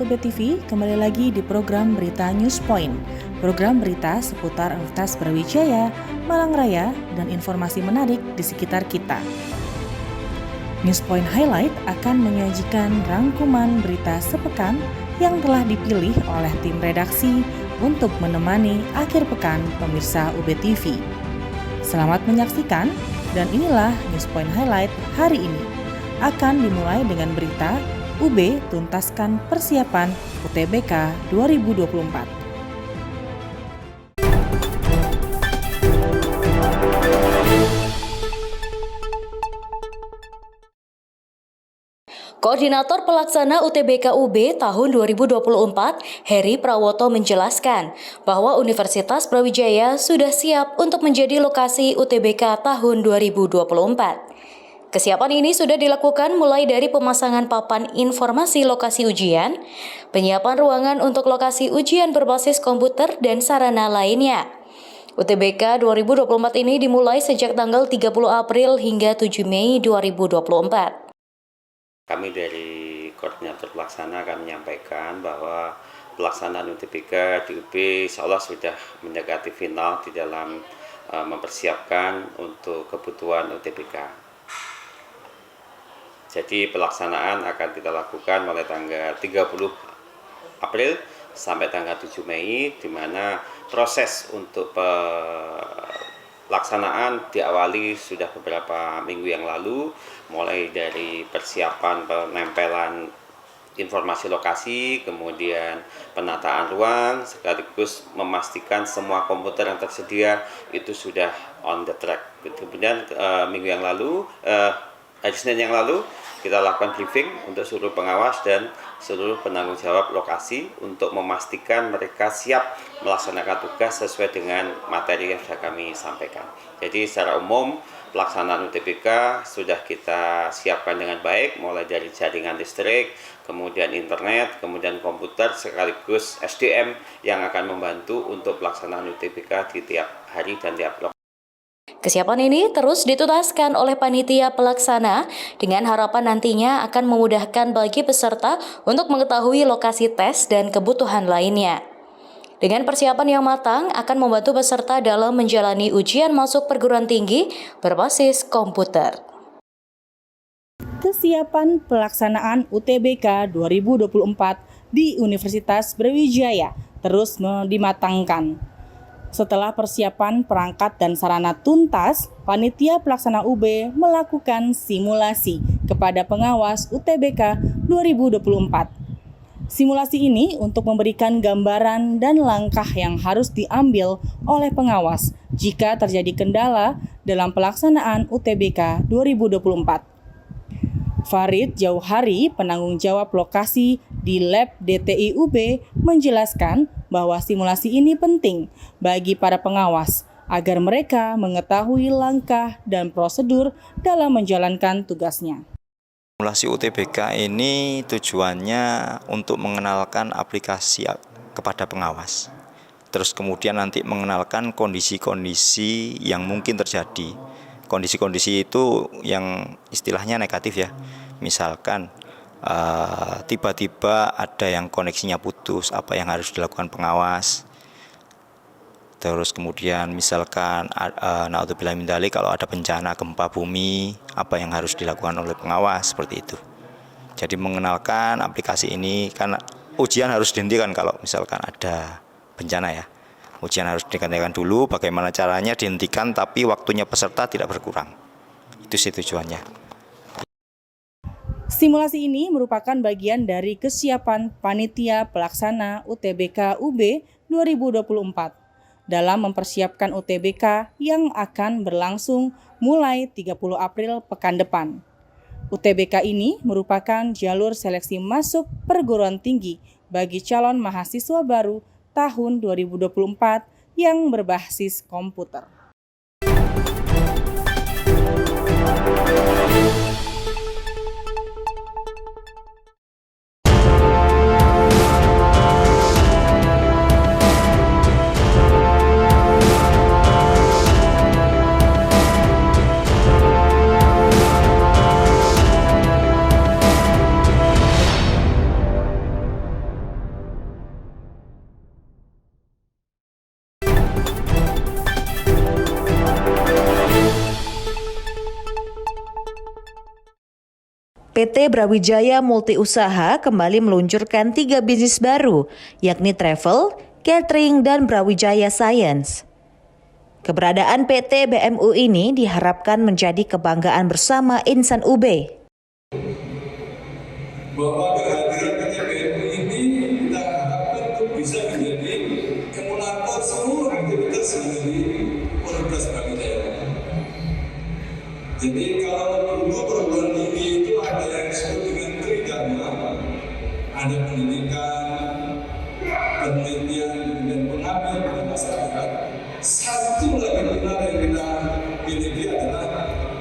Sobat UB TV, kembali lagi di program Berita News Point. Program berita seputar Universitas Brawijaya, Malang Raya, dan informasi menarik di sekitar kita. News Point Highlight akan menyajikan rangkuman berita sepekan yang telah dipilih oleh tim redaksi untuk menemani akhir pekan pemirsa UB TV. Selamat menyaksikan, dan inilah News Point Highlight hari ini. Akan dimulai dengan berita UB tuntaskan persiapan UTBK 2024. Koordinator Pelaksana UTBK UB tahun 2024, Heri Prawoto menjelaskan bahwa Universitas Brawijaya sudah siap untuk menjadi lokasi UTBK tahun 2024. Kesiapan ini sudah dilakukan mulai dari pemasangan papan informasi lokasi ujian, penyiapan ruangan untuk lokasi ujian berbasis komputer, dan sarana lainnya. UTBK 2024 ini dimulai sejak tanggal 30 April hingga 7 Mei 2024. Kami dari Koordinator Pelaksana akan menyampaikan bahwa pelaksanaan UTBK di UB insya Allah sudah mendekati final di dalam mempersiapkan untuk kebutuhan UTBK. Jadi pelaksanaan akan kita lakukan mulai tanggal 30 April sampai tanggal 7 Mei, di mana proses untuk pelaksanaan diawali sudah beberapa minggu yang lalu, mulai dari persiapan penempelan informasi lokasi, kemudian penataan ruang, sekaligus memastikan semua komputer yang tersedia itu sudah on the track. Kemudian minggu yang lalu, hari Senin yang lalu, kita lakukan briefing untuk seluruh pengawas dan seluruh penanggung jawab lokasi untuk memastikan mereka siap melaksanakan tugas sesuai dengan materi yang sudah kami sampaikan. Jadi secara umum pelaksanaan UTBK sudah kita siapkan dengan baik, mulai dari jaringan listrik, kemudian internet, kemudian komputer, sekaligus SDM yang akan membantu untuk pelaksanaan UTBK di tiap hari dan tiap lokasi. Kesiapan ini terus dituntaskan oleh panitia pelaksana dengan harapan nantinya akan memudahkan bagi peserta untuk mengetahui lokasi tes dan kebutuhan lainnya. Dengan persiapan yang matang akan membantu peserta dalam menjalani ujian masuk perguruan tinggi berbasis komputer. Kesiapan pelaksanaan UTBK 2024 di Universitas Brawijaya terus dimatangkan. Setelah persiapan perangkat dan sarana tuntas, panitia pelaksana UB melakukan simulasi kepada pengawas UTBK 2024. Simulasi ini untuk memberikan gambaran dan langkah yang harus diambil oleh pengawas jika terjadi kendala dalam pelaksanaan UTBK 2024. Farid Jauhari, penanggung jawab lokasi di Lab DTI UB, menjelaskan bahwa simulasi ini penting bagi para pengawas agar mereka mengetahui langkah dan prosedur dalam menjalankan tugasnya. Simulasi UTBK ini tujuannya untuk mengenalkan aplikasi kepada pengawas. Terus kemudian nanti mengenalkan kondisi-kondisi yang mungkin terjadi. Kondisi-kondisi itu yang istilahnya negatif ya. Misalkan tiba-tiba ada yang koneksinya putus, apa yang harus dilakukan pengawas. Terus kemudian misalkan naudzubillah min dzalik, kalau ada bencana gempa bumi, apa yang harus dilakukan oleh pengawas, seperti itu. Jadi mengenalkan aplikasi ini, karena ujian harus dihentikan kalau misalkan ada bencana ya. Ujian harus dihentikan dulu, bagaimana caranya dihentikan tapi waktunya peserta tidak berkurang. Itu sih tujuannya. Simulasi ini merupakan bagian dari kesiapan panitia pelaksana UTBK UB 2024 dalam mempersiapkan UTBK yang akan berlangsung mulai 30 April pekan depan. UTBK ini merupakan jalur seleksi masuk perguruan tinggi bagi calon mahasiswa baru tahun 2024 yang berbasis komputer. PT Brawijaya Multiusaha kembali meluncurkan 3 bisnis baru, yakni travel, catering, dan Brawijaya Science. Keberadaan PT BMU ini diharapkan menjadi kebanggaan bersama insan UB. Bahwa kehadiran PT BMU ini kita harapkan untuk bisa menjadi emulator seluruh aktivitas dari Universitas Brawijaya. Jadi kalau dulu perguruan tinggi itu ada yang disebut dengan tridharma, ada pendidikan, penelitian, dan pengabdian pada masyarakat. Satu lagi pilar yang kita miliki adalah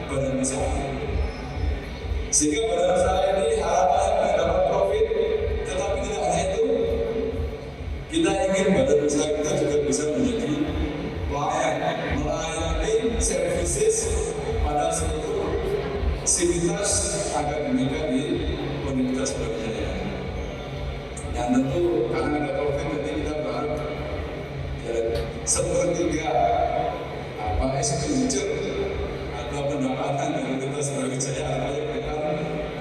badan usaha. Sehingga badan usaha ini harapannya dapat profit, tetapi tidak hanya itu. Kita ingin badan usaha kita juga bisa menjadi melayani services pada seluruh sivitas akademika di Universitas Brawijaya. Dan tentu karena ada profit nanti kita berharap sepertiga expenditure atau pendapatan dari Universitas Brawijaya akan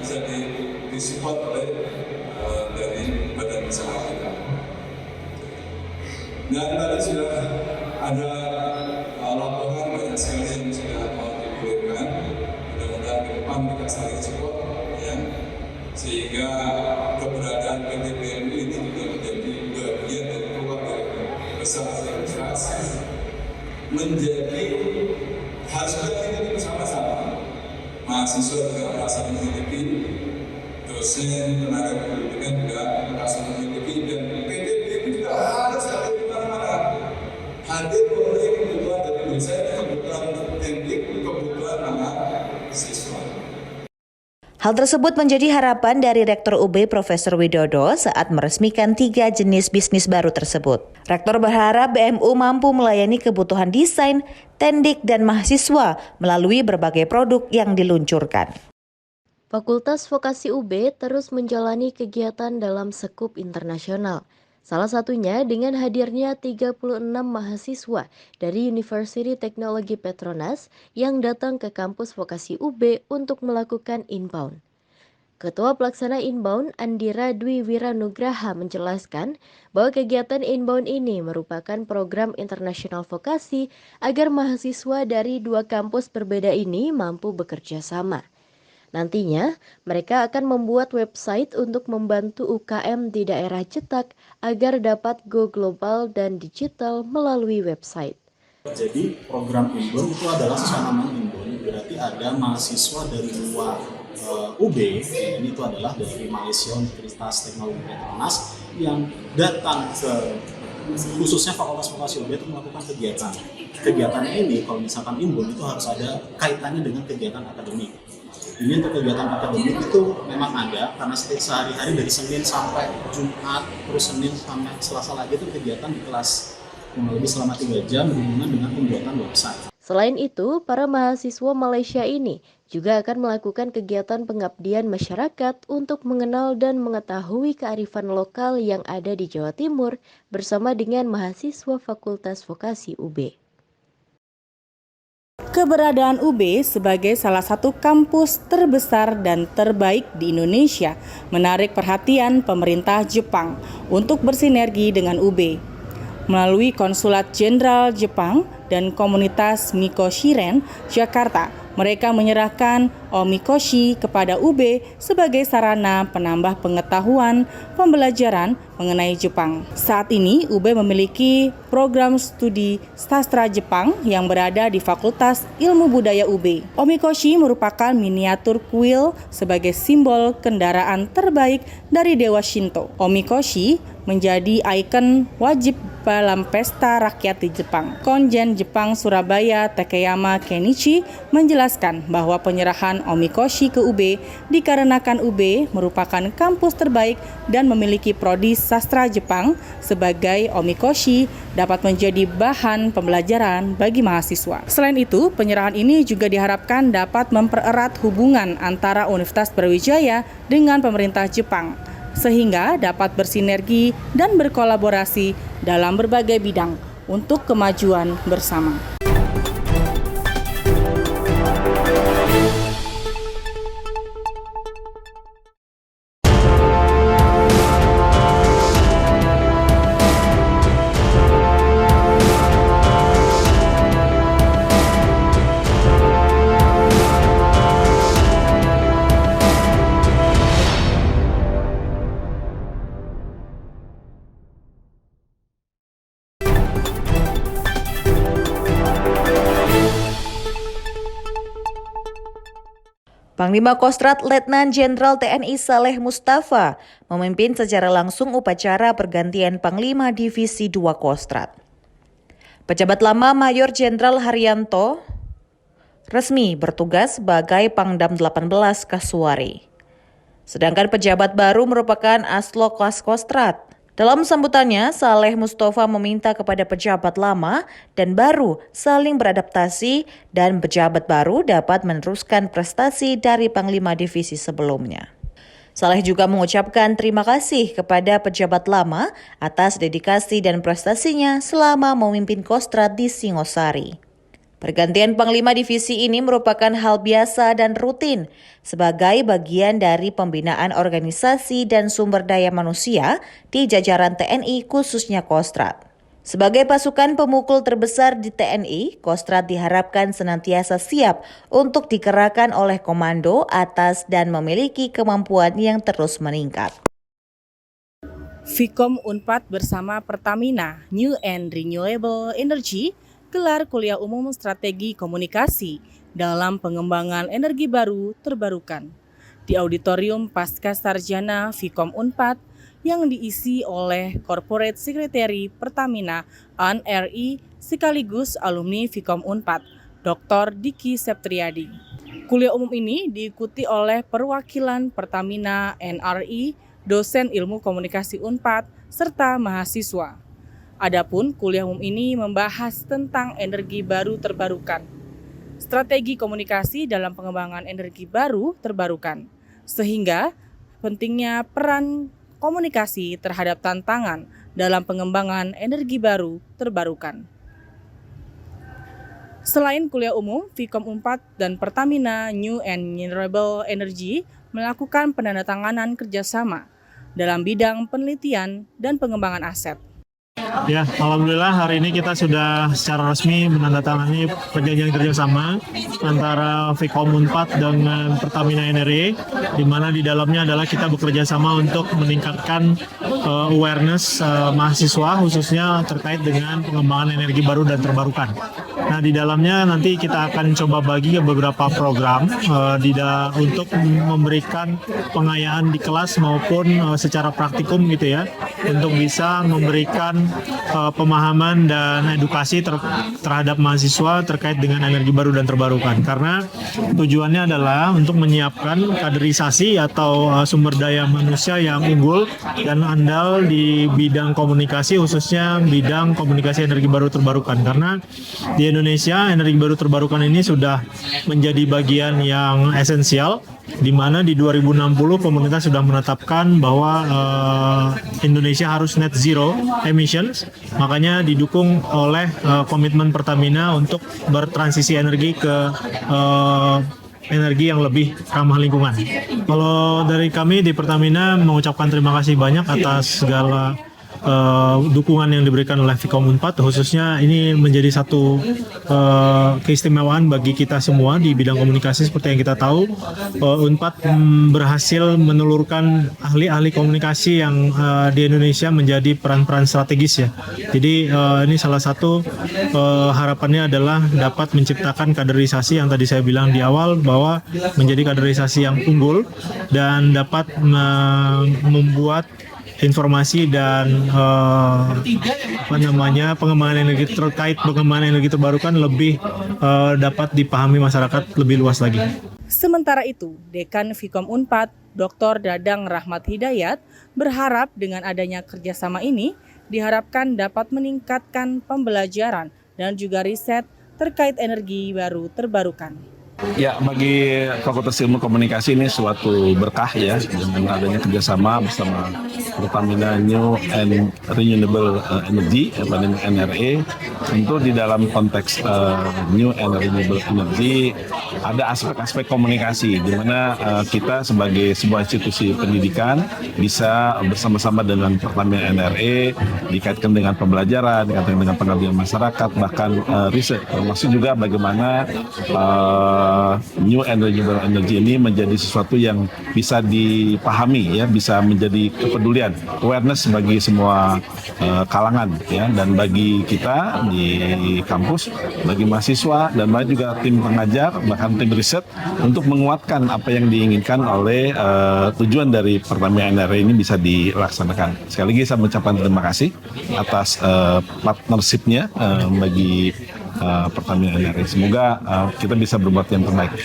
bisa disupport oleh dari badan usaha kita. Dan tadi sudah ada laporan banyak sekali yang sudah mau digulirkan. Mudah-mudahan ke depan kita saling support, ya, sehingga keberadaan PT BMU ini juga menjadi bagian dari keluarga besar universitas, menjadi harus kita bersama-sama. Mahasiswa juga merasa memiliki, dosen, tenaga pendidikan juga merasa memiliki, dan PT BMU juga harus ada di mana-mana. Hadir oleh kebutuhan dari dosen, kebutuhan teknik, kebutuhan mahasiswa. Hal tersebut menjadi harapan dari Rektor UB Profesor Widodo saat meresmikan 3 jenis bisnis baru tersebut. Rektor berharap BMU mampu melayani kebutuhan desain, tendik, dan mahasiswa melalui berbagai produk yang diluncurkan. Fakultas Vokasi UB terus menjalani kegiatan dalam skup internasional. Salah satunya dengan hadirnya 36 mahasiswa dari University Technology Petronas yang datang ke kampus Vokasi UB untuk melakukan inbound. Ketua Pelaksana Inbound Andira Dwi Wiranugraha menjelaskan bahwa kegiatan inbound ini merupakan program internasional vokasi agar mahasiswa dari 2 kampus berbeda ini mampu bekerja sama. Nantinya, mereka akan membuat website untuk membantu UKM di daerah cetak agar dapat go global dan digital melalui website. Jadi program inbound itu adalah sesuai namanya inbound, berarti ada mahasiswa dari luar UB, ini itu adalah dari Malaysia Universitas Teknologi Petronas yang datang ke khususnya Fakultas Vokasi UB itu melakukan kegiatan. Kegiatannya ini kalau misalkan inbound itu harus ada kaitannya dengan kegiatan akademik. Ini untuk kegiatan akademik itu memang ada karena sehari-hari dari Senin sampai Jumat, terus Senin sampai Selasa lagi itu kegiatan di kelas kurang lebih selama 3 jam berhubungan dengan pembuatan website. Selain itu, para mahasiswa Malaysia ini juga akan melakukan kegiatan pengabdian masyarakat untuk mengenal dan mengetahui kearifan lokal yang ada di Jawa Timur bersama dengan mahasiswa Fakultas Vokasi UB. Keberadaan UB sebagai salah satu kampus terbesar dan terbaik di Indonesia menarik perhatian pemerintah Jepang untuk bersinergi dengan UB. Melalui Konsulat Jenderal Jepang dan komunitas Mikoshiren, Jakarta, mereka menyerahkan Omikoshi kepada UB sebagai sarana penambah pengetahuan pembelajaran mengenai Jepang. Saat ini, UB memiliki program studi sastra Jepang yang berada di Fakultas Ilmu Budaya UB. Omikoshi merupakan miniatur kuil sebagai simbol kendaraan terbaik dari Dewa Shinto. Omikoshi menjadi ikon wajib dalam pesta rakyat di Jepang. Konjen Jepang Surabaya Takeyama Kenichi menjelaskan bahwa penyerahan Omikoshi ke UB dikarenakan UB merupakan kampus terbaik dan memiliki prodi sastra Jepang sebagai Omikoshi dapat menjadi bahan pembelajaran bagi mahasiswa. Selain itu, penyerahan ini juga diharapkan dapat mempererat hubungan antara Universitas Brawijaya dengan pemerintah Jepang, sehingga dapat bersinergi dan berkolaborasi dalam berbagai bidang untuk kemajuan bersama. Panglima Kostrad Letnan Jenderal TNI Saleh Mustafa memimpin secara langsung upacara pergantian Panglima Divisi 2 Kostrad. Pejabat lama Mayor Jenderal Haryanto resmi bertugas sebagai Pangdam 18 Kasuari. Sedangkan pejabat baru merupakan Aslok Kostrad. Dalam sambutannya, Saleh Mustafa meminta kepada pejabat lama dan baru saling beradaptasi dan pejabat baru dapat meneruskan prestasi dari Panglima Divisi sebelumnya. Saleh juga mengucapkan terima kasih kepada pejabat lama atas dedikasi dan prestasinya selama memimpin Kostrad di Singosari. Pergantian Panglima Divisi ini merupakan hal biasa dan rutin sebagai bagian dari pembinaan organisasi dan sumber daya manusia di jajaran TNI khususnya Kostrad. Sebagai pasukan pemukul terbesar di TNI, Kostrad diharapkan senantiasa siap untuk dikerahkan oleh komando atas dan memiliki kemampuan yang terus meningkat. Vkom Unpad bersama Pertamina New and Renewable Energy gelar kuliah umum strategi komunikasi dalam pengembangan energi baru terbarukan di Auditorium Pasca Sarjana Vkom Unpad yang diisi oleh Corporate Secretary Pertamina AN.RI sekaligus alumni Vkom Unpad, Dr. Diki Septriadi. Kuliah umum ini diikuti oleh perwakilan Pertamina AN.RI, dosen ilmu komunikasi Unpad, serta mahasiswa. Adapun kuliah umum ini membahas tentang energi baru terbarukan, strategi komunikasi dalam pengembangan energi baru terbarukan, sehingga pentingnya peran komunikasi terhadap tantangan dalam pengembangan energi baru terbarukan. Selain kuliah umum, Vkom Unpad dan Pertamina New and Renewable Energy melakukan penandatanganan kerjasama dalam bidang penelitian dan pengembangan aset. Ya, alhamdulillah hari ini kita sudah secara resmi menandatangani perjanjian kerjasama antara Vkom Unpad dengan Pertamina NRE, di mana di dalamnya adalah kita bekerja sama untuk meningkatkan awareness mahasiswa khususnya terkait dengan pengembangan energi baru dan terbarukan. Nah, di dalamnya nanti kita akan coba bagi beberapa program untuk memberikan pengayaan di kelas maupun secara praktikum gitu ya, untuk bisa memberikan pemahaman dan edukasi terhadap mahasiswa terkait dengan energi baru dan terbarukan. Karena tujuannya adalah untuk menyiapkan kaderisasi atau sumber daya manusia yang unggul dan andal di bidang komunikasi, khususnya bidang komunikasi energi baru terbarukan. Karena di Indonesia energi baru terbarukan ini sudah menjadi bagian yang esensial, di mana di 2060 pemerintah sudah menetapkan bahwa Indonesia harus net zero emissions, makanya didukung oleh komitmen Pertamina untuk bertransisi energi ke energi yang lebih ramah lingkungan. Kalau dari kami di Pertamina mengucapkan terima kasih banyak atas segala dukungan yang diberikan oleh Vkom Unpad, khususnya ini menjadi satu keistimewaan bagi kita semua di bidang komunikasi. Seperti yang kita tahu, Unpad berhasil menelurkan ahli-ahli komunikasi yang di Indonesia menjadi peran-peran strategis ya. Jadi ini salah satu harapannya adalah dapat menciptakan kaderisasi yang tadi saya bilang di awal, bahwa menjadi kaderisasi yang unggul dan dapat membuat informasi dan pengembangan energi terkait pengembangan energi terbarukan lebih dapat dipahami masyarakat lebih luas lagi. Sementara itu, Dekan Vkom Unpad, Dr. Dadang Rahmat Hidayat, berharap dengan adanya kerjasama ini diharapkan dapat meningkatkan pembelajaran dan juga riset terkait energi baru terbarukan. Ya, bagi Fakultas Ilmu Komunikasi ini suatu berkah ya, dengan adanya kerjasama bersama Pertamina New and Renewable Energy atau NRE. Tentu di dalam konteks New and Renewable Energy ada aspek-aspek komunikasi di mana kita sebagai sebuah institusi pendidikan bisa bersama-sama dengan Pertamina NRE dikaitkan dengan pembelajaran, dikaitkan dengan pengabdian masyarakat, bahkan riset, termasuk juga bagaimana new and renewable energy ini menjadi sesuatu yang bisa dipahami, ya, bisa menjadi kepedulian, awareness bagi semua kalangan, ya, dan bagi kita di kampus, bagi mahasiswa dan bagi juga tim pengajar bahkan tim riset untuk menguatkan apa yang diinginkan oleh tujuan dari Pertamina NRE ini bisa dilaksanakan. Sekali lagi saya mengucapkan terima kasih atas partnership-nya bagi Pertamina NRE. Semoga kita bisa berbuat yang terbaik.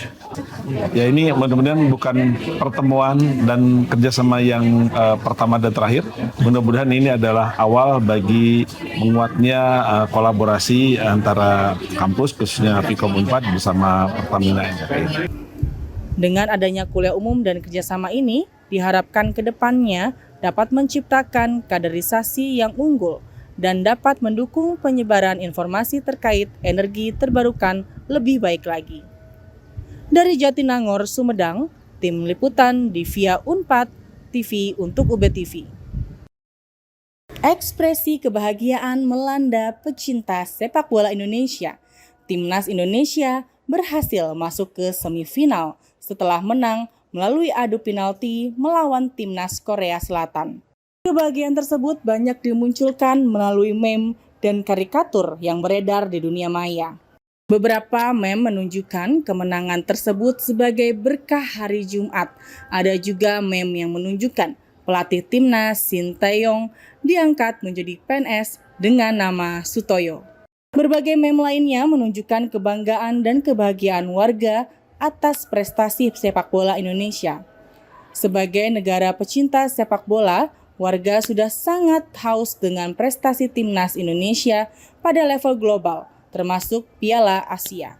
Ya, ini mudah-mudahan bukan pertemuan dan kerjasama yang pertama dan terakhir. Mudah-mudahan ini adalah awal bagi menguatnya kolaborasi antara kampus, khususnya Vkom Unpad bersama Pertamina NRE. Dengan adanya kuliah umum dan kerjasama ini, diharapkan ke depannya dapat menciptakan kaderisasi yang unggul dan dapat mendukung penyebaran informasi terkait energi terbarukan lebih baik lagi. Dari Jatinangor, Sumedang, tim liputan Divia Unpad TV untuk UB TV. Ekspresi kebahagiaan melanda pecinta sepak bola Indonesia. Timnas Indonesia berhasil masuk ke semifinal setelah menang melalui adu penalti melawan Timnas Korea Selatan. Kebahagiaan tersebut banyak dimunculkan melalui meme dan karikatur yang beredar di dunia maya. Beberapa meme menunjukkan kemenangan tersebut sebagai berkah hari Jumat. Ada juga meme yang menunjukkan pelatih Timnas Sinteyong diangkat menjadi PNS dengan nama Sutoyo. Berbagai meme lainnya menunjukkan kebanggaan dan kebahagiaan warga atas prestasi sepak bola Indonesia. Sebagai negara pecinta sepak bola, warga sudah sangat haus dengan prestasi Timnas Indonesia pada level global, termasuk Piala Asia.